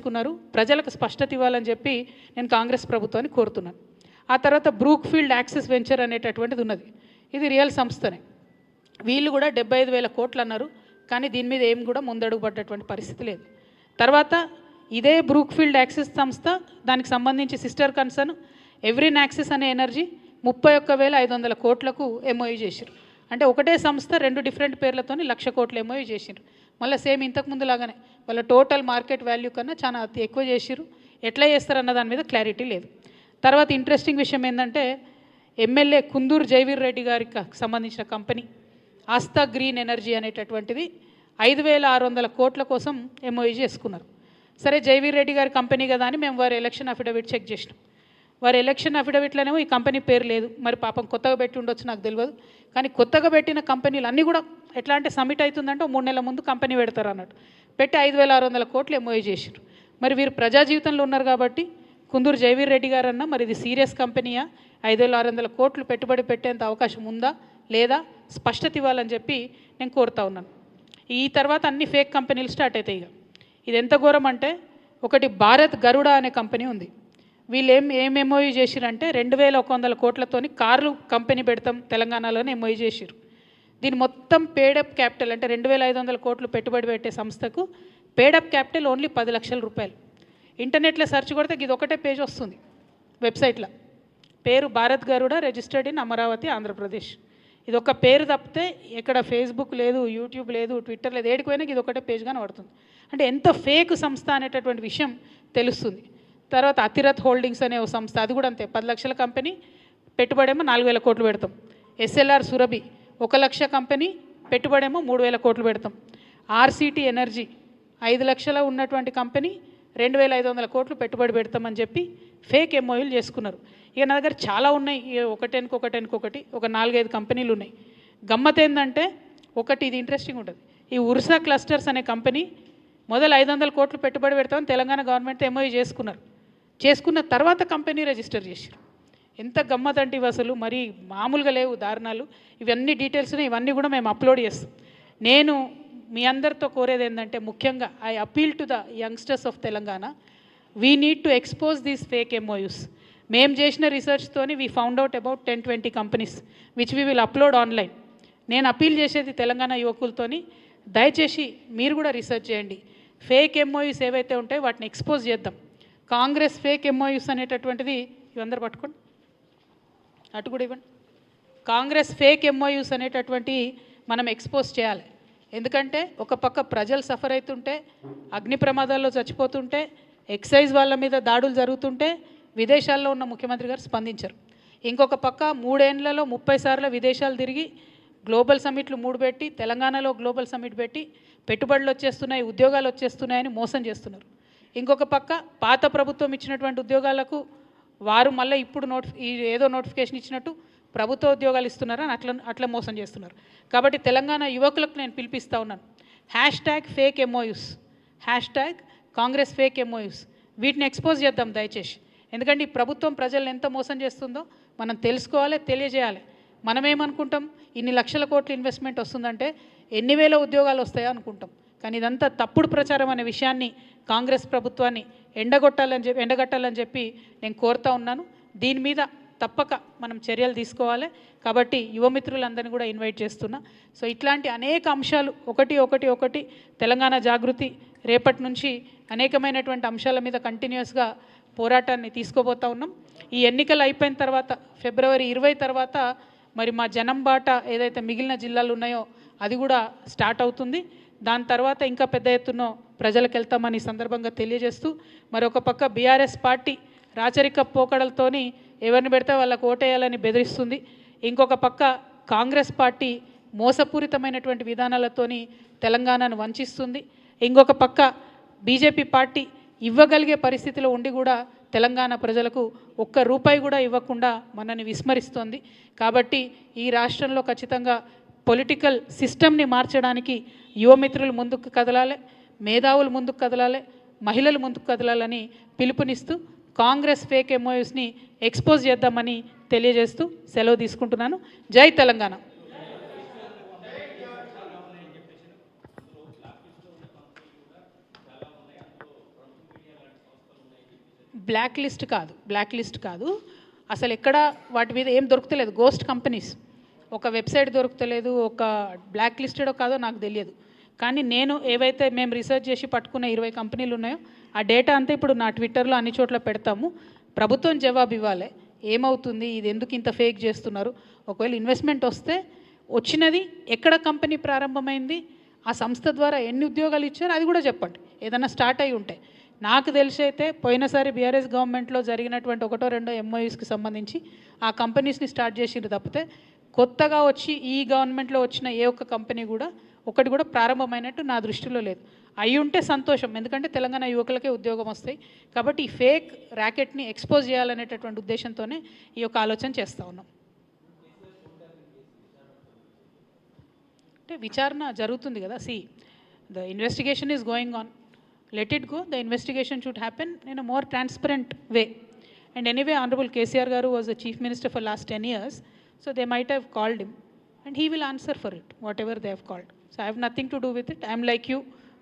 చేసుకున్నారు. ప్రజలకు స్పష్టత ఇవ్వాలని చెప్పి నేను కాంగ్రెస్ ప్రభుత్వాన్ని కోరుతున్నాను. ఆ తర్వాత బ్రూక్ఫీల్డ్ యాక్సిస్ వెంచర్ అనేటటువంటిది ఉన్నది. ఇది రియల్ సంస్థనే. వీళ్ళు కూడా 75,000 కోట్లు అన్నారు. కానీ దీని మీద ఏం కూడా ముందడుగు పడ్డటువంటి పరిస్థితి లేదు. తర్వాత ఇదే బ్రూక్ఫీల్డ్ యాక్సిస్ సంస్థ దానికి సంబంధించి సిస్టర్ కన్సర్న్ ఎవ్రీన్ యాక్సిస్ అనే ఎనర్జీ 31,500 కోట్లకు ఎంఓయూ చేశారు. అంటే ఒకటే సంస్థ 2 డిఫరెంట్ పేర్లతో 1,00,000 కోట్లు ఎంఓయూ చేశారు. మళ్ళీ సేమ్ ఇంతకుముందు లాగానే వాళ్ళ టోటల్ మార్కెట్ వాల్యూ కన్నా చాలా ఎక్కువ చేశారు. ఎట్లా చేస్తారన్న దాని మీద క్లారిటీ లేదు. తర్వాత ఇంట్రెస్టింగ్ విషయం ఏంటంటే ఎమ్మెల్యే కుందూరు జైవీర్ రెడ్డి గారికి సంబంధించిన కంపెనీ ఆస్థా గ్రీన్ ఎనర్జీ అనేటటువంటిది 5,600 కోట్ల కోసం ఎంఓయూ చేసుకున్నారు. సరే జైవీర్ రెడ్డి గారి కంపెనీ కదా అని మేము వారి ఎలక్షన్ అఫిడవిట్ చెక్ చేసినాం. వారి ఎలక్షన్ అఫిడవిట్లోనేమో ఈ కంపెనీ పేరు లేదు. మరి పాపం కొత్తగా పెట్టి ఉండొచ్చు, నాకు తెలియదు. కానీ కొత్తగా పెట్టిన కంపెనీలు అన్నీ కూడా ఎట్లా అంటే సబ్మిట్ అవుతుందంటే 3 నెలల ముందు కంపెనీ పెడతారు అన్నట్టు పెట్టి 5,600 కోట్లు ఎంఓయూ చేశారు. మరి వీరు ప్రజా జీవితంలో ఉన్నారు కాబట్టి కుందూరు జైవీర్ రెడ్డి గారు అన్న మరి ఇది సీరియస్ కంపెనీయా, 5,600 కోట్లు పెట్టుబడి పెట్టేంత అవకాశం ఉందా లేదా స్పష్టత ఇవ్వాలని చెప్పి నేను కోరుతా ఉన్నాను. ఈ తర్వాత అన్ని ఫేక్ కంపెనీలు స్టార్ట్ అవుతాయి. ఇది ఎంత ఘోరం అంటే ఒకటి భారత్ గరుడ అనే కంపెనీ ఉంది. వీళ్ళు ఏం ఎంఓయూ చేసిరంటే 2,100 కోట్లతోని కార్లు కంపెనీ పెడతాం తెలంగాణలోనే ఎంఓయూ చేసిరు. దీని మొత్తం పేడప్ క్యాపిటల్ అంటే 2,500 కోట్లు పెట్టుబడి పెట్టే సంస్థకు పేడప్ క్యాపిటల్ ఓన్లీ 10 లక్షల రూపాయలు. ఇంటర్నెట్లో సెర్చ్ కొడితే ఇది ఒకటే పేజ్ వస్తుంది వెబ్సైట్లో. పేరు భారత్ గరుడ, రిజిస్టర్డ్ ఇన్ అమరావతి, ఆంధ్రప్రదేశ్. ఇది ఒక పేరు తప్పితే ఎక్కడ ఫేస్బుక్ లేదు, యూట్యూబ్ లేదు, ట్విట్టర్ లేదు, ఏడిపోయినా ఇది ఒకటే పేజ్ కానీ పడుతుంది. అంటే ఎంత ఫేక్ సంస్థ అనేటటువంటి విషయం తెలుస్తుంది. తర్వాత అతిరథ్ హోల్డింగ్స్ అనే ఒక సంస్థ, అది కూడా అంతే, 10 లక్షల కంపెనీ, పెట్టుబడేమో 4,000 కోట్లు పెడతాం. ఎస్ఎల్ఆర్ సురభి 1 లక్ష కంపెనీ, పెట్టుబడేమో 3,000 కోట్లు పెడతాం. ఆర్సిటీ ఎనర్జీ 5 లక్షల ఉన్నటువంటి కంపెనీ 2,500 కోట్లు పెట్టుబడి పెడతామని చెప్పి ఫేక్ ఎంఓయూలు చేసుకున్నారు. ఇక నా దగ్గర చాలా ఉన్నాయి, ఒకటి ఒక 4-5 కంపెనీలు ఉన్నాయి. గమ్మత్ ఏంటంటే ఒకటి, ఇది ఇంట్రెస్టింగ్ ఉంటుంది. ఈ ఉర్సా క్లస్టర్స్ అనే కంపెనీ మొదలు 500 కోట్లు పెట్టుబడి పెడతామని తెలంగాణ గవర్నమెంట్తో ఎంఓయూ చేసుకున్న తర్వాత కంపెనీ రిజిస్టర్ చేశారు. ఎంత గమ్మత్ అంటే ఇవి అసలు మరి మామూలుగా లేవు దారుణాలు. ఇవన్నీ డీటెయిల్స్ ఇవన్నీ కూడా మేము అప్లోడ్ చేస్తాం. నేను మీ అందరితో కోరేది ఏంటంటే ముఖ్యంగా I appeal to the youngsters of Telangana, we need to expose these fake MoUs. మేము చేసిన రీసెర్చ్తోని we found out about 10-20 companies which we will upload online. నేను అపీల్ చేసేది తెలంగాణ యువకులతోని, దయచేసి మీరు కూడా రీసెర్చ్ చేయండి. ఫేక్ ఎంఓయూస్ ఏవైతే ఉంటాయో వాటిని ఎక్స్పోజ్ చేద్దాం. కాంగ్రెస్ ఫేక్ ఎంఓయూస్ అనేటటువంటిది ఇవందరూ పట్టుకోండి, అటు కూడా ఇవ్వండి. కాంగ్రెస్ ఫేక్ ఎంఓయూస్ అనేటటువంటి మనం ఎక్స్పోజ్ చేయాలి. ఎందుకంటే ఒక పక్క ప్రజలు సఫర్ అవుతుంటే, అగ్ని ప్రమాదాల్లో చచ్చిపోతుంటే, ఎక్సైజ్ వాళ్ళ మీద దాడులు జరుగుతుంటే విదేశాల్లో ఉన్న ముఖ్యమంత్రి గారు స్పందించారు. ఇంకొక పక్క 3 ఏళ్లలో 30 సార్లు విదేశాలు తిరిగి గ్లోబల్ సమ్మిట్లు 3 పెట్టి, తెలంగాణలో గ్లోబల్ సమ్మిట్ పెట్టి పెట్టుబడులు వచ్చేస్తున్నాయి, ఉద్యోగాలు వచ్చేస్తున్నాయని మోసం చేస్తున్నారు. ఇంకొక పక్క పాత ప్రభుత్వం ఇచ్చినటువంటి ఉద్యోగాలకు వారు మళ్ళీ ఇప్పుడు ఏదో నోటిఫికేషన్ ఇచ్చినట్టు ప్రభుత్వ ఉద్యోగాలు ఇస్తున్నారని అట్లా మోసం చేస్తున్నారు. కాబట్టి తెలంగాణ యువకులకు నేను పిలిపిస్తూ ఉన్నాను, #fake MoUs, Congress fake MoUs, వీటిని ఎక్స్పోజ్ చేద్దాం దయచేసి. ఎందుకంటే ఈ ప్రభుత్వం ప్రజలను ఎంత మోసం చేస్తుందో మనం తెలుసుకోవాలి, తెలియజేయాలి. మనమేమనుకుంటాం, ఇన్ని లక్షల కోట్ల ఇన్వెస్ట్మెంట్ వస్తుందంటే ఎన్ని వేల ఉద్యోగాలు వస్తాయో అనుకుంటాం. కానీ ఇదంతా తప్పుడు ప్రచారం అనే విషయాన్ని కాంగ్రెస్ ప్రభుత్వాన్ని ఎండగట్టాలని చెప్పి నేను కోరుతా ఉన్నాను. దీని మీద తప్పక మనం చర్యలు తీసుకోవాలి. కాబట్టి యువమిత్రులందరినీ కూడా ఇన్వైట్ చేస్తున్నా. సో ఇట్లాంటి అనేక అంశాలు ఒకటి తెలంగాణ జాగృతి రేపటి నుంచి అనేకమైనటువంటి అంశాల మీద కంటిన్యూస్గా పోరాటాన్ని తీసుకోబోతా ఉన్నాం. ఈ ఎన్నికలు అయిపోయిన తర్వాత ఫిబ్రవరి 20 తర్వాత మరి మా జనం బాట ఏదైతే మిగిలిన జిల్లాలు ఉన్నాయో అది కూడా స్టార్ట్ అవుతుంది. దాని తర్వాత ఇంకా పెద్ద ఎత్తున ప్రజలకు వెళ్తామని సందర్భంగా తెలియజేస్తూ, మరొక పక్క బీఆర్ఎస్ పార్టీ రాచరిక పోకడలతోని ఎవరిని పెడితే వాళ్ళకు ఓటేయాలని బెదిరిస్తుంది. ఇంకొక పక్క కాంగ్రెస్ పార్టీ మోసపూరితమైనటువంటి విధానాలతోని తెలంగాణను వంచిస్తుంది. ఇంకొక పక్క బీజేపీ పార్టీ ఇవ్వగలిగే పరిస్థితిలో ఉండి కూడా తెలంగాణ ప్రజలకు ₹1 కూడా ఇవ్వకుండా మనని విస్మరిస్తోంది. కాబట్టి ఈ రాష్ట్రంలో ఖచ్చితంగా పొలిటికల్ సిస్టమ్ని మార్చడానికి యువమిత్రులు ముందుకు కదలాలి, మేధావులు ముందుకు కదలాలి, మహిళలు ముందుకు కదలాలని పిలుపునిస్తూ కాంగ్రెస్ ఫేక్ ఎంఓయూస్ని ఎక్స్పోజ్ చేద్దామని తెలియజేస్తూ సెలవు తీసుకుంటున్నాను. జై తెలంగాణ. బ్లాక్ లిస్ట్ కాదు, అసలు ఎక్కడ వాటి మీద ఏం దొరుకుతలేదు. గోస్ట్ కంపెనీస్, ఒక వెబ్సైట్ దొరుకుతలేదు, ఒక బ్లాక్ లిస్టెడో కాదో నాకు తెలియదు. కానీ నేను ఏవైతే మేము రీసెర్చ్ చేసి పట్టుకున్న 20 కంపెనీలు ఉన్నాయో ఆ డేటా అంతా ఇప్పుడు నా ట్విట్టర్లో అన్ని చోట్ల పెడతాము. ప్రభుత్వం జవాబు ఇవ్వాలి, ఏమవుతుంది, ఇది ఎందుకు ఇంత ఫేక్ చేస్తున్నారు. ఒకవేళ ఇన్వెస్ట్మెంట్ వస్తే వచ్చినది ఎక్కడ కంపెనీ ప్రారంభమైంది, ఆ సంస్థ ద్వారా ఎన్ని ఉద్యోగాలు ఇచ్చారు అది కూడా చెప్పండి. ఏదైనా స్టార్ట్ అయి ఉంటే. నాకు తెలిసి అయితే పోయినసారి బీఆర్ఎస్ గవర్నమెంట్లో జరిగినటువంటి 1-2 ఎంఓయూస్కి సంబంధించి ఆ కంపెనీస్ని స్టార్ట్ చేసిరు తప్పితే కొత్తగా వచ్చి ఈ గవర్నమెంట్లో వచ్చిన ఏ ఒక్క కంపెనీ కూడా ఒకటి కూడా ప్రారంభమైనట్టు నా దృష్టిలో లేదు. అయి ఉంటే సంతోషం, ఎందుకంటే తెలంగాణ యువకులకే ఉద్యోగం వస్తాయి. కాబట్టి ఈ ఫేక్ ర్యాకెట్ని ఎక్స్పోజ్ చేయాలనేటటువంటి ఉద్దేశంతోనే ఈ యొక్క ఆలోచన చేస్తూ ఉన్నాం. అంటే విచారణ జరుగుతుంది కదా. The investigation is going on, let it go. The investigation should happen in a more transparent way. And anyway honourable KCR garu was the chief minister for last 10 years, so they might have called him and he will answer for it, whatever they have called. So I have nothing to do with it. I am like you,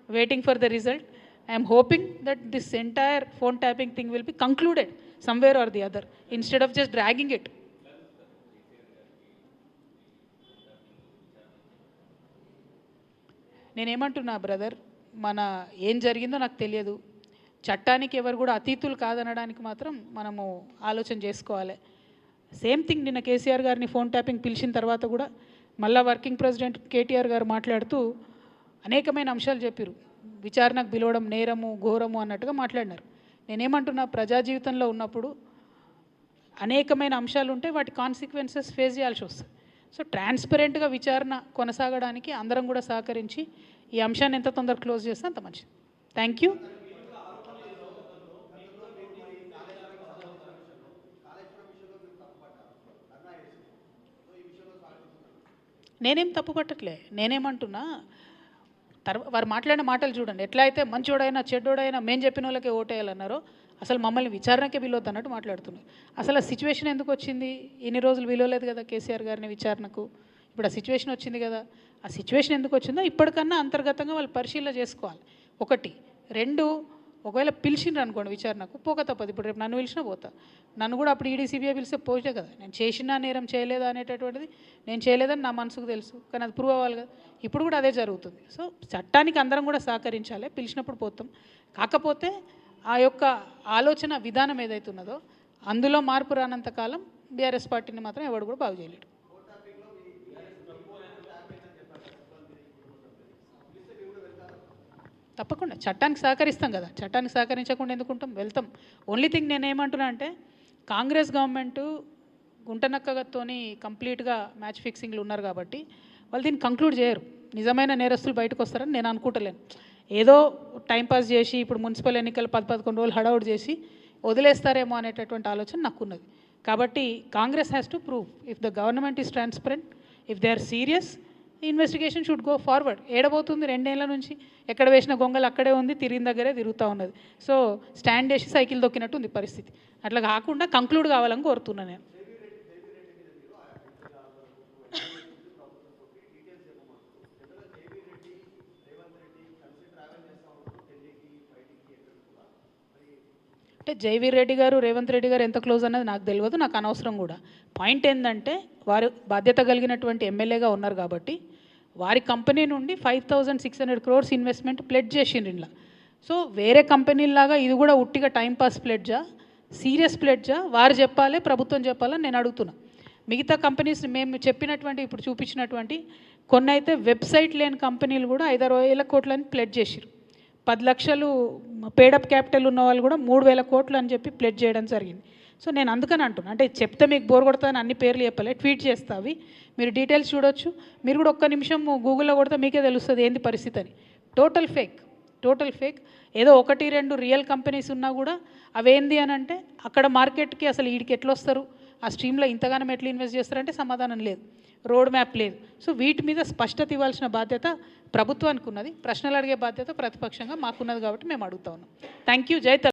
waiting for the result. I am hoping that this entire phone tapping thing will be concluded somewhere or the other instead of just dragging it. నేనేమంటున్నా brother, మన ఏం జరిగిందో నాకు తెలియదు. చట్టానికి ఎవరు కూడా అతీతులు కాదనడానికి మాత్రం మనము ఆలోచన చేసుకోవాలి. సేమ్ థింగ్ నిన్న కేసీఆర్ గారిని ఫోన్ ట్యాపింగ్ పిలిచిన తర్వాత కూడా మళ్ళా వర్కింగ్ ప్రెసిడెంట్ కేటీఆర్ గారు మాట్లాడుతూ అనేకమైన అంశాలు చెప్పారు. విచారణకు పిలవడం నేరము ఘోరము అన్నట్టుగా మాట్లాడినారు. నేనేమంటున్నా, ప్రజా జీవితంలో ఉన్నప్పుడు అనేకమైన అంశాలు ఉంటే వాటి కాన్సిక్వెన్సెస్ ఫేస్ చేయాల్సి వస్తుంది. సో ట్రాన్స్పరెంట్గా విచారణ కొనసాగడానికి అందరం కూడా సహకరించి ఈ అంశాన్ని ఎంత తొందరగా క్లోజ్ చేస్తే అంత మంచిది. Thank you. నేనేం తప్పు పట్టట్లే. నేనేమంటున్నా, వారు మాట్లాడిన మాటలు చూడండి. ఎట్లా అయితే మంచోడైనా చెడ్డోడైనా మేము చెప్పిన వాళ్ళకే ఓటేయాలన్నారో అసలు మమ్మల్ని విచారణకే విలువద్దు అన్నట్టు మాట్లాడుతున్నారు. అసలు ఆ సిచ్యువేషన్ ఎందుకు వచ్చింది? ఇన్ని రోజులు విలువలేదు కదా కేసీఆర్ గారిని విచారణకు. ఇప్పుడు ఆ సిచ్యువేషన్ వచ్చింది కదా. ఆ సిచ్యువేషన్ ఎందుకు వచ్చిందో ఇప్పటికన్నా అంతర్గతంగా వాళ్ళు పరిశీలన చేసుకోవాలి. 1. 2, ఒకవేళ పిలిచిండ్రు అనుకోండి విచారణకు, పోక తప్పదు. ఇప్పుడు రేపు నన్ను పిలిచినా పోతా. నన్ను కూడా అప్పుడు ఈడీ సిబిఐ పిలిస్తే పోతే కదా. నేను చేసినా నేరం చేయలేదా అనేటటువంటిది నేను చేయలేదని నా మనసుకు తెలుసు, కానీ అది ప్రూవ్ అవ్వాలి కదా. ఇప్పుడు కూడా అదే జరుగుతుంది. సో చట్టానికి అందరం కూడా సహకరించాలి. పిలిచినప్పుడు పోతాం. కాకపోతే ఆ యొక్క ఆలోచన విధానం ఏదైతున్నదో అందులో మార్పు రానంత కాలం బీఆర్ఎస్ పార్టీని మాత్రం ఎవడు కూడా బాగు చేయలేడు. తప్పకుండా చట్టానికి సహకరిస్తాం కదా. చట్టానికి సహకరించకుండా ఎందుకుంటాం? వెళ్తాం. ఓన్లీ థింగ్ నేనేమంటున్నా అంటే, కాంగ్రెస్ గవర్నమెంటు గుంటనక్కతోని కంప్లీట్గా మ్యాచ్ ఫిక్సింగ్లు ఉన్నారు కాబట్టి వాళ్ళు దీన్ని కంక్లూడ్ చేయరు. నిజమైన నేరస్తులు బయటకు వస్తారని నేను అనుకుంటలేను. ఏదో టైంపాస్ చేసి ఇప్పుడు మున్సిపల్ ఎన్నికలు 10-11 రోజులు హడౌట్ చేసి వదిలేస్తారేమో అనేటటువంటి ఆలోచన నాకున్నది. కాబట్టి Congress has to prove if the government is transparent, if they are serious, investigation should go forward. ఏడబోతుంది 2 ఏళ్ల నుంచి ఎక్కడ వేసిన గొంగలు అక్కడే ఉంది, తిరిగిన దగ్గరే తిరుగుతూ ఉన్నది. సో స్టాండ్ వేసి సైకిల్ దొక్కినట్టు ఉంది పరిస్థితి. అట్లా కాకుండా కంక్లూడ్ కావాలని కోరుతున్నాను నేను. అంటే జైవీర్ రెడ్డి గారు రేవంత్ రెడ్డి గారు ఎంత క్లోజ్ అన్నది నాకు తెలియదు, నాకు అనవసరం కూడా. పాయింట్ ఏంటంటే, వారు బాధ్యత కలిగినటువంటి ఎమ్మెల్యేగా ఉన్నారు కాబట్టి వారి కంపెనీ నుండి 5,600 crores ఇన్వెస్ట్మెంట్ ప్లెడ్జ్ చేసిండ్రు ఇలా. సో వేరే కంపెనీలాగా ఇది కూడా ఉట్టిగా టైంపాస్ ప్లెడ్జా, సీరియస్ ప్లెడ్జా వారు చెప్పాలి, ప్రభుత్వం చెప్పాలని నేను అడుగుతున్నా. మిగతా కంపెనీస్ మేము చెప్పినటువంటి ఇప్పుడు చూపించినటువంటి కొన్ని అయితే వెబ్సైట్ లేని కంపెనీలు కూడా 5,000 కోట్లని ప్లెడ్జ్ చేసిరు. 10 లక్షలు పేడప్ క్యాపిటల్ ఉన్న వాళ్ళు కూడా 3,000 కోట్లు అని చెప్పి ప్లెడ్జ్ చేయడం జరిగింది. సో నేను అందుకని అంటున్నా, అంటే చెప్తే మీకు బోర్ కొడతాను అన్ని పేర్లు చెప్పలే, ట్వీట్ చేస్తా అవి మీరు డీటెయిల్స్ చూడొచ్చు. మీరు కూడా ఒక్క నిమిషం గూగుల్లో కొడితే మీకే తెలుస్తుంది ఏంది పరిస్థితి అని. Total fake. ఏదో 1-2 రియల్ కంపెనీస్ ఉన్నా కూడా అవేంది అని అంటే అక్కడ మార్కెట్కి అసలు వీడికి ఎట్లా వస్తారు, ఆ స్ట్రీమ్లో ఇంతగానం ఎట్లా ఇన్వెస్ట్ చేస్తారంటే సమాధానం లేదు, రోడ్ మ్యాప్ లేదు. సో వీటి మీద స్పష్టత ఇవ్వాల్సిన బాధ్యత ప్రభుత్వానికి ఉన్నది, ప్రశ్నలు అడిగే బాధ్యత ప్రతిపక్షంగా మాకున్నది కాబట్టి మేము అడుగుతా ఉన్నాం. Thank you. జై తెలంగాణ.